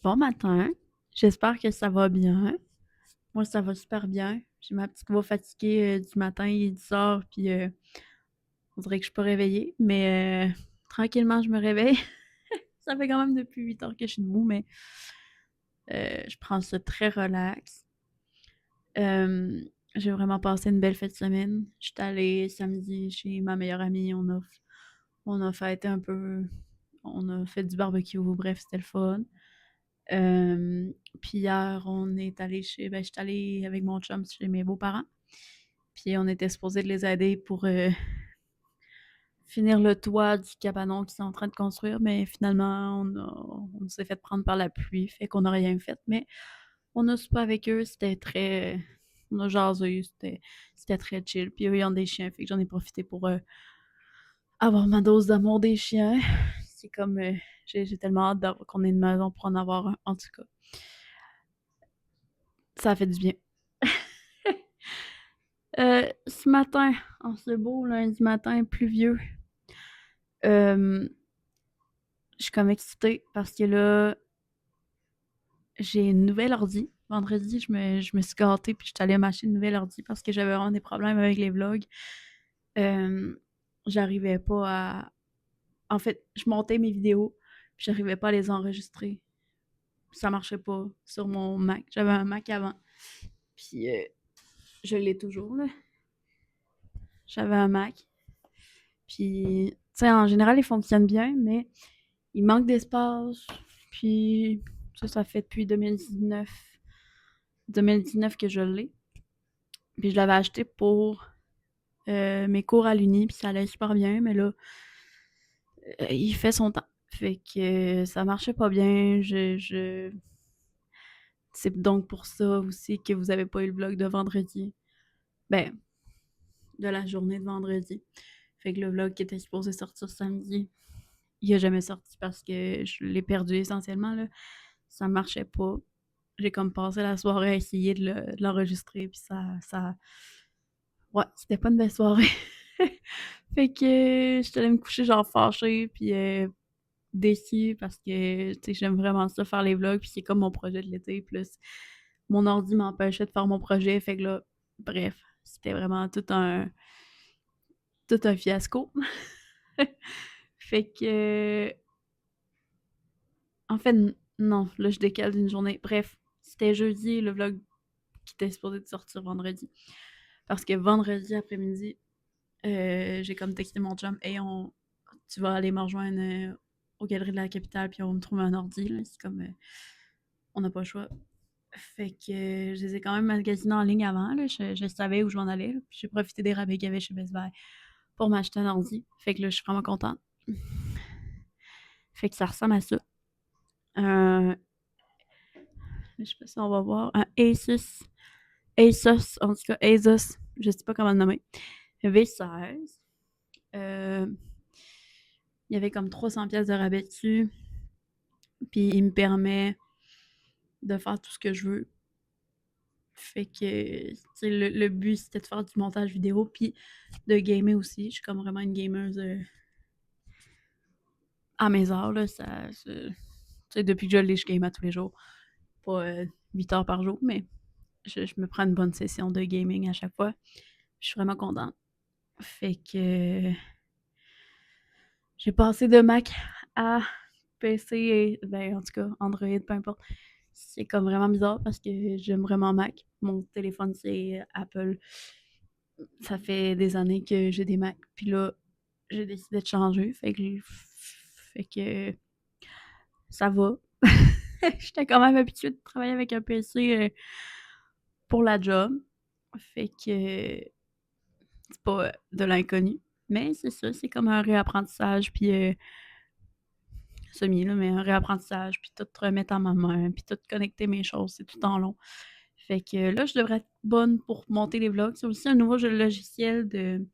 Bon matin, j'espère que ça va bien. Moi, ça va super bien. J'ai ma petite voix fatiguée du matin, il est 10 heures, puis on dirait que je suis pas réveillée, mais tranquillement, je me réveille. Ça fait quand même depuis 8 heures que je suis debout, mais je prends ça très relax. Euh, j'ai vraiment passé une belle fête de semaine. J'étais allée samedi chez ma meilleure amie, on a fêté un peu, on a fait du barbecue, bref, c'était le fun. Puis hier, j'étais allée avec mon chum chez mes beaux-parents. Puis on était supposé de les aider pour finir le toit du cabanon qu'ils sont en train de construire, mais finalement, on s'est fait prendre par la pluie, fait qu'on n'a rien fait. Mais on a soupé avec eux, c'était très. On a jasé, c'était très chill. Puis eux, ils ont des chiens, fait que j'en ai profité pour avoir ma dose d'amour des chiens. C'est comme. J'ai tellement hâte qu'on ait une maison pour en avoir un, en tout cas. Ça a fait du bien. Ce matin, en ce beau lundi matin pluvieux, je suis comme excitée parce que là, j'ai une nouvelle ordi. Vendredi, je me suis gâtée puis je suis allée m'acheter une nouvelle ordi parce que j'avais vraiment des problèmes avec les vlogs. Euh, j'arrivais pas à. En fait, je montais mes vidéos puis j'arrivais pas à les enregistrer. Ça marchait pas sur mon Mac. J'avais un Mac avant. Puis je l'ai toujours, là. J'avais un Mac. Puis, tu sais, en général, il fonctionne bien, mais il manque d'espace. Puis, ça fait depuis 2019 que je l'ai. Puis, je l'avais acheté pour mes cours à l'Uni, puis ça allait super bien, mais là, il fait son temps. Fait que ça marchait pas bien. C'est donc pour ça aussi que vous avez pas eu le vlog de vendredi. Ben, de la journée de vendredi. Fait que le vlog qui était supposé sortir samedi, il a jamais sorti parce que je l'ai perdu essentiellement, là. Ça marchait pas. J'ai comme passé la soirée à essayer de l'enregistrer, puis ça. Ouais, c'était pas une belle soirée. Fait que j'étais allée me coucher genre fâchée, puis déçue parce que, tu sais, j'aime vraiment ça faire les vlogs, puis c'est comme mon projet de l'été, plus mon ordi m'empêchait de faire mon projet, fait que là, bref, c'était vraiment tout un fiasco. Fait que, en fait, non, là, je décale d'une journée. Bref, c'était jeudi, le vlog qui était supposé de sortir vendredi. Parce que vendredi après-midi, j'ai comme texté mon chum, hey, tu vas aller me rejoindre aux Galeries de la Capitale, puis on va me trouver un ordi. Là. C'est comme, on n'a pas le choix. Fait que je les ai quand même magasinés en ligne avant. Là. Je savais où je m'en allais. Puis j'ai profité des rabais qu'il y avait chez Best Buy pour m'acheter un ordi. Fait que là, je suis vraiment contente. Fait que ça ressemble à ça. Un, je sais pas si on va voir, un Asus, en tout cas Asus, je sais pas comment le nommer, V16. Euh, il y avait comme 300 pièces de rabais dessus. Puis il me permet de faire tout ce que je veux. Fait que le but, c'était de faire du montage vidéo, puis de gamer aussi. Je suis comme vraiment une gameuse à mes heures. Là, depuis que je l'ai, je game à tous les jours. Pas 8 heures par jour, mais je me prends une bonne session de gaming à chaque fois. Je suis vraiment contente. Fait que j'ai passé de Mac à PC et, ben, en tout cas, Android, peu importe. C'est comme vraiment bizarre parce que j'aime vraiment Mac. Mon téléphone, c'est Apple. Ça fait des années que j'ai des Macs. Puis là, j'ai décidé de changer. Fait que ça va. J'étais quand même habituée de travailler avec un PC pour la job. Fait que c'est pas de l'inconnu. Mais c'est ça, c'est comme un réapprentissage. Puis semi, là, mais un réapprentissage, puis tout remettre en ma main, puis tout connecter mes choses, c'est tout en long. Fait que là, je devrais être bonne pour monter les vlogs. C'est aussi un nouveau logiciel de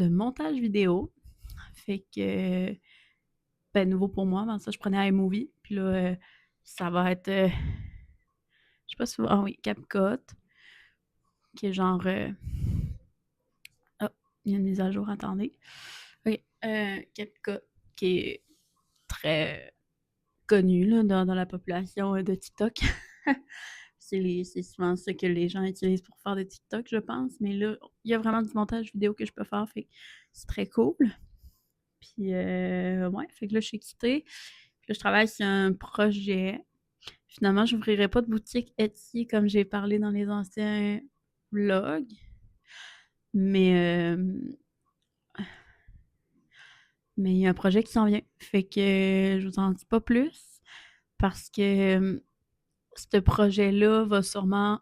montage vidéo. Fait que, ben, nouveau pour moi. Avant ça, je prenais iMovie. Puis là, ça va être, je sais pas si vous... Ah oui, CapCut, qui est genre... Oh, il y a une mise à jour, attendez. Ok, CapCut, qui est très... connu là, dans la population de TikTok. C'est souvent ça que les gens utilisent pour faire des TikTok, je pense. Mais là, il y a vraiment du montage vidéo que je peux faire, fait que c'est très cool. Puis, ouais, fait que là, je suis quittée. Puis là, je travaille sur un projet. Finalement, je n'ouvrirai pas de boutique Etsy comme j'ai parlé dans les anciens vlogs. Mais il y a un projet qui s'en vient. Fait que je vous en dis pas plus parce que ce projet-là va sûrement.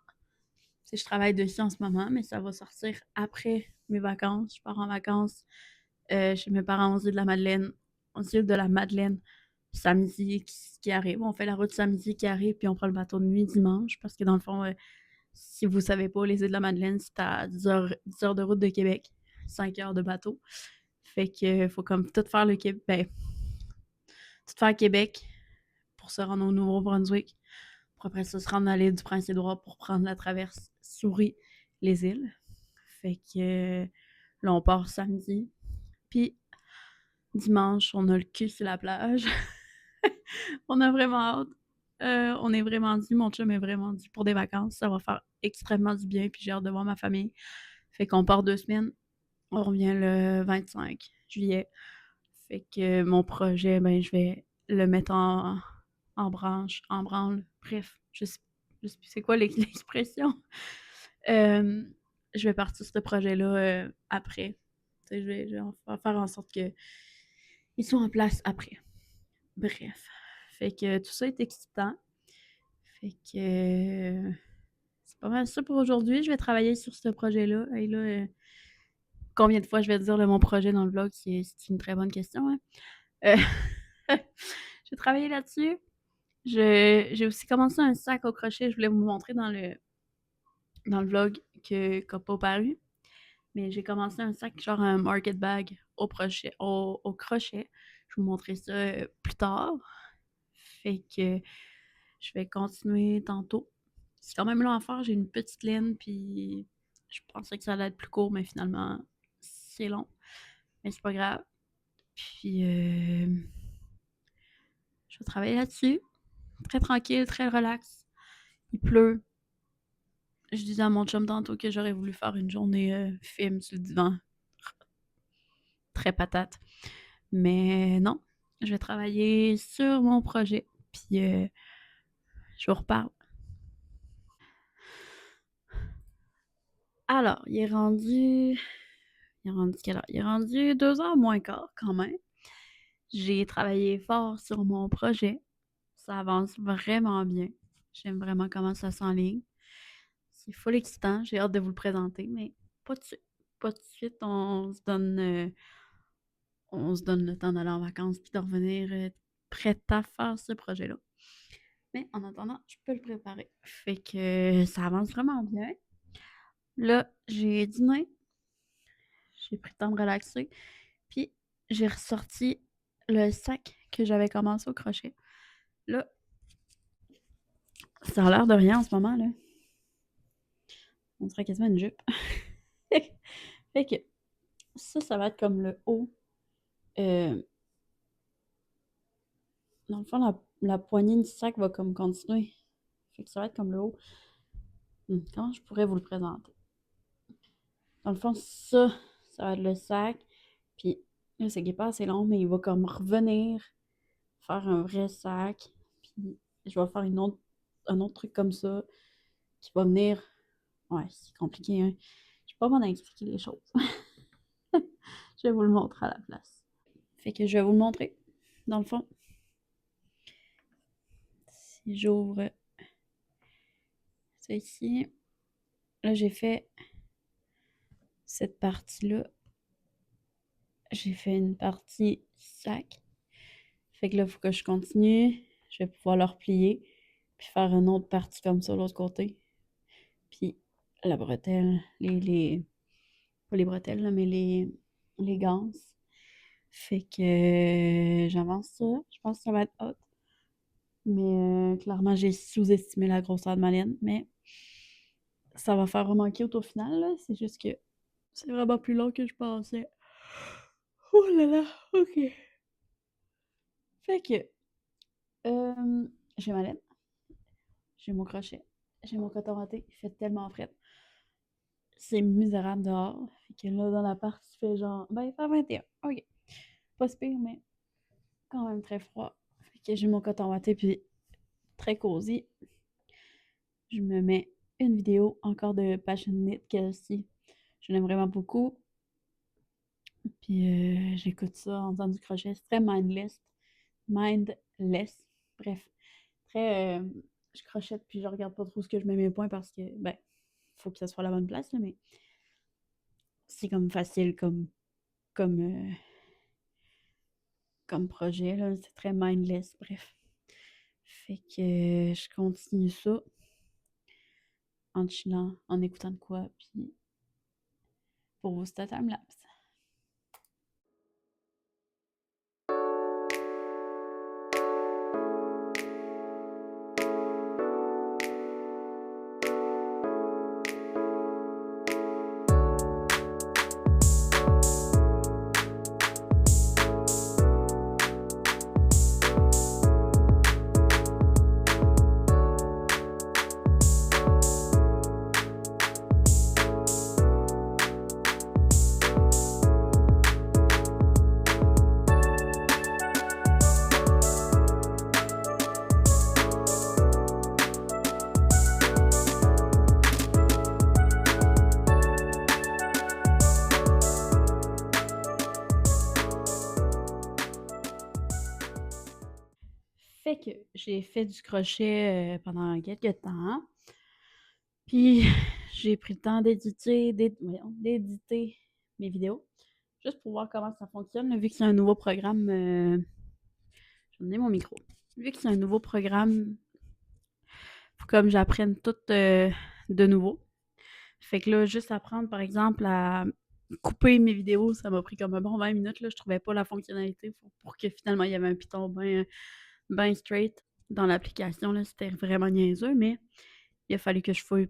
Tu sais, je travaille dessus en ce moment, mais ça va sortir après mes vacances. Je pars en vacances chez mes parents aux îles de la Madeleine. Aux îles de la Madeleine, samedi qui arrive. On fait la route samedi qui arrive, puis on prend le bateau de nuit dimanche. Parce que dans le fond, si vous savez pas, les îles de la Madeleine, c'est à 10 heures de route de Québec, 5 heures de bateau. Fait que faut comme tout faire le Québec. Ben, tout faire Québec pour se rendre au Nouveau-Brunswick. Pour après ça, se rendre à l'île du Prince-Édouard pour prendre la traverse Souris les îles. Fait que là, on part samedi. Puis dimanche, on a le cul sur la plage. On a vraiment hâte. On est vraiment dû, mon chum est vraiment dû pour des vacances. Ça va faire extrêmement du bien, puis j'ai hâte de voir ma famille. Fait qu'on part 2 semaines. On revient le 25 juillet. Fait que mon projet, ben, je vais le mettre en branle. Bref, je sais plus c'est quoi l'expression. Je vais partir sur ce projet-là après. Je vais faire en sorte qu'ils soient en place après. Bref. Fait que tout ça est excitant. Fait que c'est pas mal ça pour aujourd'hui. Je vais travailler sur ce projet-là. Et là, combien de fois je vais dire mon projet dans le vlog, c'est une très bonne question. Hein? Euh, j'ai travaillé là-dessus. J'ai aussi commencé un sac au crochet. Je voulais vous montrer dans le vlog qui n'a pas paru. Mais j'ai commencé un sac, genre un market bag au crochet. Je vais vous montrer ça plus tard. Fait que je vais continuer tantôt. C'est quand même long à faire. J'ai une petite laine, puis je pensais que ça allait être plus court, mais finalement, c'est long. Mais c'est pas grave. Puis, je vais travailler là-dessus. Très tranquille, très relax. Il pleut. Je disais à mon chum tantôt que j'aurais voulu faire une journée film sur le divan. Très patate. Mais non, je vais travailler sur mon projet. Puis, je vous reparle. Alors, il est rendu. Il est rendu quelle heure? Il est rendu 2 heures moins quart quand même. J'ai travaillé fort sur mon projet. Ça avance vraiment bien. J'aime vraiment comment ça s'enligne. C'est full excitant. J'ai hâte de vous le présenter, mais pas de suite. Pas de suite. On se donne le temps d'aller en vacances puis de revenir prête à faire ce projet-là. Mais en attendant, je peux le préparer. Fait que ça avance vraiment bien. Là, j'ai dîné. J'ai pris le temps de relaxer. Puis, j'ai ressorti le sac que j'avais commencé au crochet. Là, ça a l'air de rien en ce moment, là. On dirait quasiment une jupe. Fait que ça va être comme le haut. Euh, dans le fond, la poignée du sac va comme continuer. Fait que ça va être comme le haut. Comment je pourrais vous le présenter? Dans le fond, ça va être le sac. Puis là, c'est qu'il est pas assez long, mais il va comme revenir faire un vrai sac. Puis je vais faire un autre truc comme ça qui va venir. Ouais, c'est compliqué, hein? Je suis pas bonne à expliquer les choses. Je vais vous le montrer à la place. Fait que je vais vous le montrer. Dans le fond, si j'ouvre ça ici, là, j'ai fait cette partie-là. J'ai fait une partie sac. Fait que là, il faut que je continue. Je vais pouvoir le replier. Puis faire une autre partie comme ça de l'autre côté. Puis la bretelle, pas les bretelles, là, mais les ganses. Fait que j'avance ça. Je pense que ça va être hot. Mais clairement, j'ai sous-estimé la grosseur de ma laine. Mais ça va faire vraiment cute au final. Là. C'est juste que c'est vraiment plus long que je pensais. Oh là là, ok. Fait que J'ai ma laine, j'ai mon crochet, j'ai mon coton watté, il fait tellement frais. C'est misérable dehors. Fait que là, dans l'appart, il fait genre, ben, il fait 21. Ok. Pas si pire, mais quand même très froid. Fait que j'ai mon coton watté, puis très cosy. Je me mets une vidéo encore de Passionate Kelsey. Je l'aime vraiment beaucoup. Puis j'écoute ça en faisant du crochet. C'est très mindless. Mindless. Bref. Très. Je crochette puis je regarde pas trop ce que je mets mes points parce que, ben, faut que ça soit à la bonne place, là, mais c'est comme facile comme, euh, comme projet, là. C'est très mindless. Bref. Fait que je continue ça en chillant, en écoutant de quoi, puis pour vous, c'est un timelapse. Fait que j'ai fait du crochet pendant quelques temps. Puis j'ai pris le temps d'éditer mes vidéos. Juste pour voir comment ça fonctionne. Vu que c'est un nouveau programme. Je vais donner mon micro. Vu que c'est un nouveau programme, faut comme j'apprenne tout de nouveau. Fait que là, juste apprendre, par exemple, à couper mes vidéos, ça m'a pris comme un bon 20 minutes. Là. Je trouvais pas la fonctionnalité pour que finalement il y avait un piton bien straight dans l'application. Là. C'était vraiment niaiseux, mais il a fallu que je fouille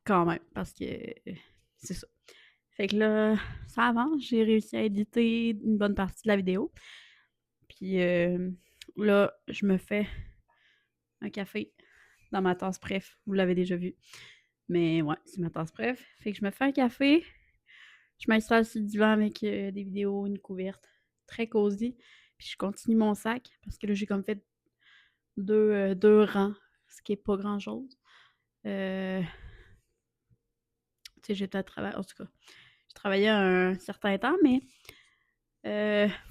quand même parce que c'est ça. Fait que là, ça avance. J'ai réussi à éditer une bonne partie de la vidéo. Puis là, je me fais un café dans ma tasse préf. Vous l'avez déjà vu. Mais ouais, c'est ma tasse préf. Fait que je me fais un café. Je m'installe sur le divan avec des vidéos, une couverte. Très cosy. Puis je continue mon sac parce que là, j'ai comme fait deux rangs, ce qui est pas grand-chose. Tu sais, j'ai peut-être travaillé, en tout cas, je travaillais un certain temps, mais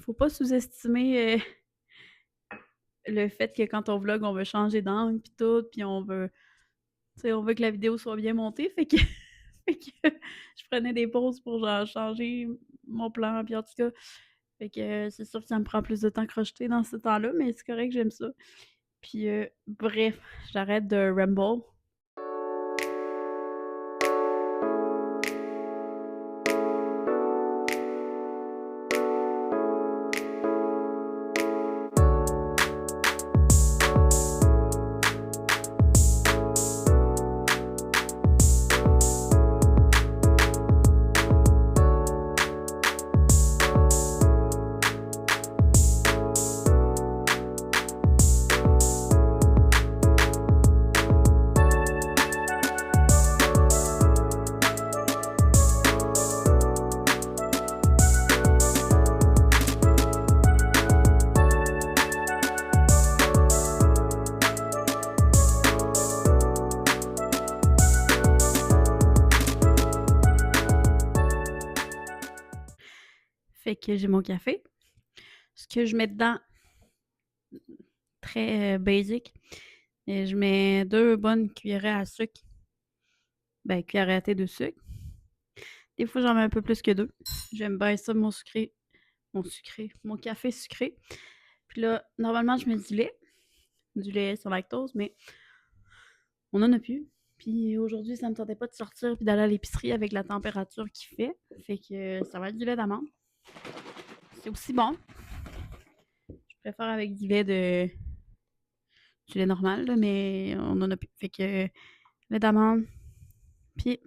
faut pas sous-estimer le fait que quand on vlog, on veut changer d'angle puis tout, puis on veut que la vidéo soit bien montée, fait que, fait que je prenais des pauses pour genre changer mon plan, puis en tout cas, fait que c'est sûr que ça me prend plus de temps crocheter dans ce temps-là, mais c'est correct, j'aime ça. Puis bref, j'arrête de ramble. Fait que j'ai mon café. Ce que je mets dedans, très basic. Et je mets 2 bonnes cuillerées à sucre. Ben, cuillerées à thé de sucre. Des fois, j'en mets un peu plus que 2. J'aime bien ça, mon café sucré. Puis là, normalement, je mets du lait sans lactose, mais on en a plus. Puis aujourd'hui, ça me tentait pas de sortir puis d'aller à l'épicerie avec la température qu'il fait. Fait que ça va être du lait d'amande. C'est aussi bon. Je préfère avec du lait normal, là, mais on en a plus. Fait que lait d'amande. Puis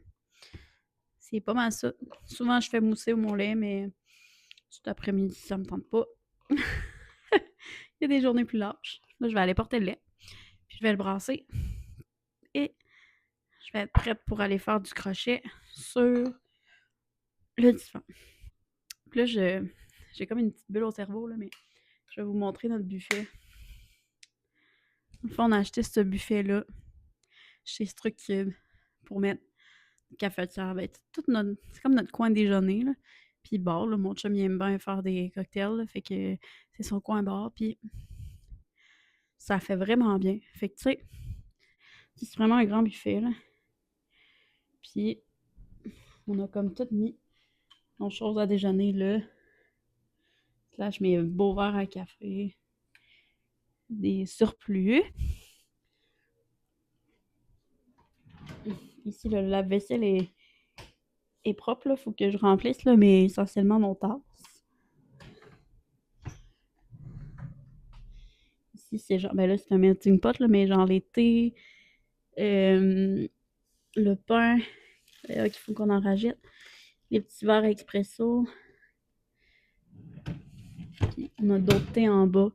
c'est pas mal ça. Souvent, je fais mousser mon lait, mais cet après-midi, ça me tente pas. Il y a des journées plus larges. Là, je vais aller porter le lait, puis je vais le brasser et je vais être prête pour aller faire du crochet sur le divan. Puis là, j'ai comme une petite bulle au cerveau, là, mais je vais vous montrer notre buffet. Une fois, on a acheté ce buffet-là chez Structube pour mettre cafetière. Ben, c'est comme notre coin déjeuner, là. Puis bar, là, mon chum, il aime bien faire des cocktails, là, fait que c'est son coin bar, puis ça fait vraiment bien. Fait que, tu sais, c'est vraiment un grand buffet, là. Puis, on a comme tout mis nos choses à déjeuner, là. Là, je mets beau verre à café, des surplus. Ici, le lave-vaisselle est propre, là. Faut que je remplisse, là, mais essentiellement mon tasse. Ici, c'est genre, ben là, c'est un melting pot, là, mais genre les thés, le pain, qu'il faut qu'on en rajoute, les petits verres expresso. Puis on a d'autres thés en bas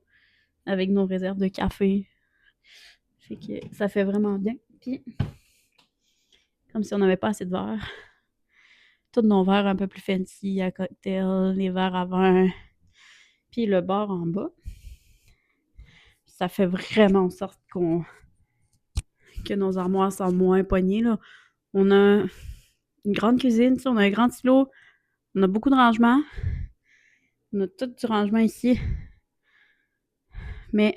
avec nos réserves de café. Fait que ça fait vraiment bien. Puis, comme si on n'avait pas assez de verres. Tous nos verres un peu plus fancy à cocktail, les verres à vin, puis le bar en bas. Ça fait vraiment en sorte que nos armoires sont moins poignées, là. On a une grande cuisine, on a un grand îlot, on a beaucoup de rangements. On a tout du rangement ici. Mais.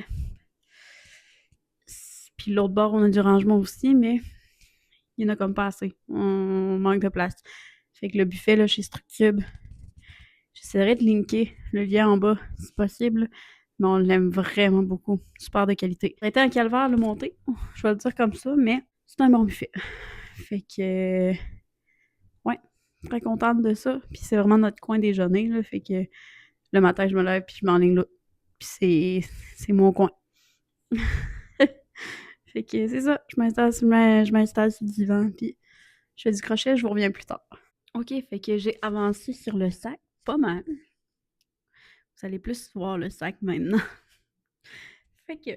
Puis l'autre bord, on a du rangement aussi, mais il y en a comme pas assez. On manque de place. Fait que le buffet là, chez Structube, j'essaierai de linker le lien en bas si possible. Mais on l'aime vraiment beaucoup. Super de qualité. Ça a été un calvaire le monter. Je vais le dire comme ça, mais c'est un bon buffet. Fait que. Ouais. Très contente de ça. Puis c'est vraiment notre coin déjeuner. Là, fait que le matin, je me lève puis je m'enligne là. Puis c'est mon coin. Fait que c'est ça. Je m'installe sur le divan puis je fais du crochet. Je vous reviens plus tard. OK, fait que j'ai avancé sur le sac pas mal. Vous allez plus voir le sac maintenant. Fait que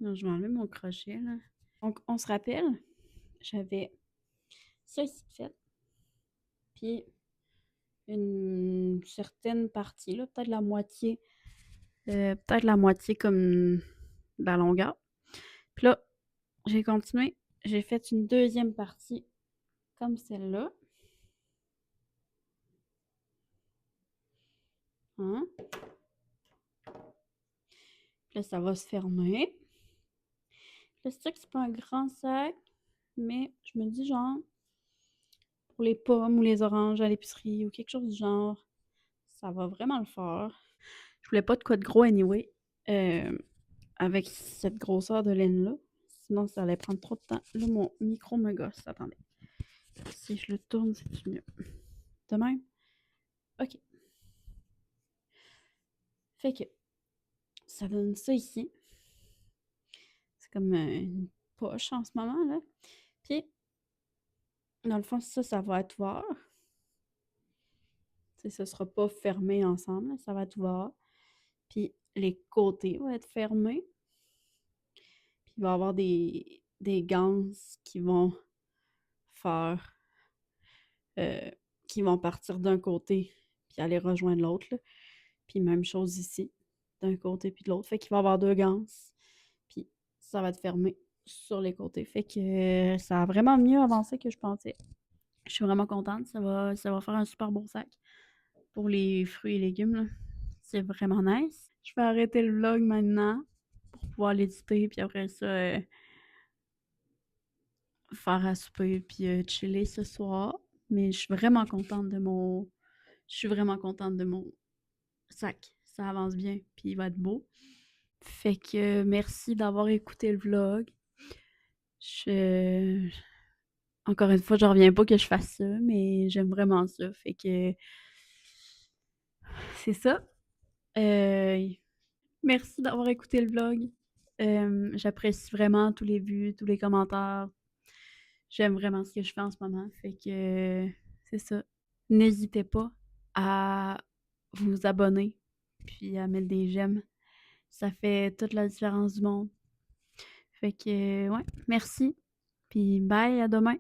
là, je vais enlever mon crochet, là. Donc, on se rappelle, j'avais ça ici de fait, puis une certaine partie, là, peut-être la moitié comme de la longueur. Puis là, j'ai continué, j'ai fait une deuxième partie comme celle-là. Hein? Puis là, ça va se fermer. Le sac, c'est pas un grand sac, mais je me dis genre, pour les pommes ou les oranges à l'épicerie ou quelque chose du genre, ça va vraiment le faire. Je voulais pas de quoi de gros anyway, avec cette grosseur de laine-là. Sinon, ça allait prendre trop de temps. Là, mon micro me gosse. Attendez. Si je le tourne, c'est mieux. De même? OK. Fait que ça donne ça ici. C'est comme une poche en ce moment, là. Puis, dans le fond, ça va être ouvert. T'sais, ça sera pas fermé ensemble, là, ça va être ouvert. Puis, les côtés vont être fermés. Puis, il va y avoir des ganses qui vont faire. Qui vont partir d'un côté puis aller rejoindre l'autre, là. Puis, même chose ici, d'un côté puis de l'autre. Fait qu'il va y avoir deux ganses. Puis, ça va être fermé sur les côtés. Fait que ça a vraiment mieux avancé que je pensais. Je suis vraiment contente. Ça va faire un super bon sac pour les fruits et légumes, là. C'est vraiment nice. Je vais arrêter le vlog maintenant pour pouvoir l'éditer. Puis après ça, faire à souper puis chiller ce soir. Mais je suis vraiment contente de mon. Je suis vraiment contente de mon sac. Ça avance bien, puis il va être beau. Fait que merci d'avoir écouté le vlog. Je... Encore une fois, je reviens pas que je fasse ça, mais j'aime vraiment ça. Fait que c'est ça. Merci d'avoir écouté le vlog. J'apprécie vraiment tous les vues, tous les commentaires. J'aime vraiment ce que je fais en ce moment. Fait que c'est ça. N'hésitez pas à vous abonner, puis à mettre des j'aime. Ça fait toute la différence du monde. Fait que, ouais, merci, puis bye, à demain.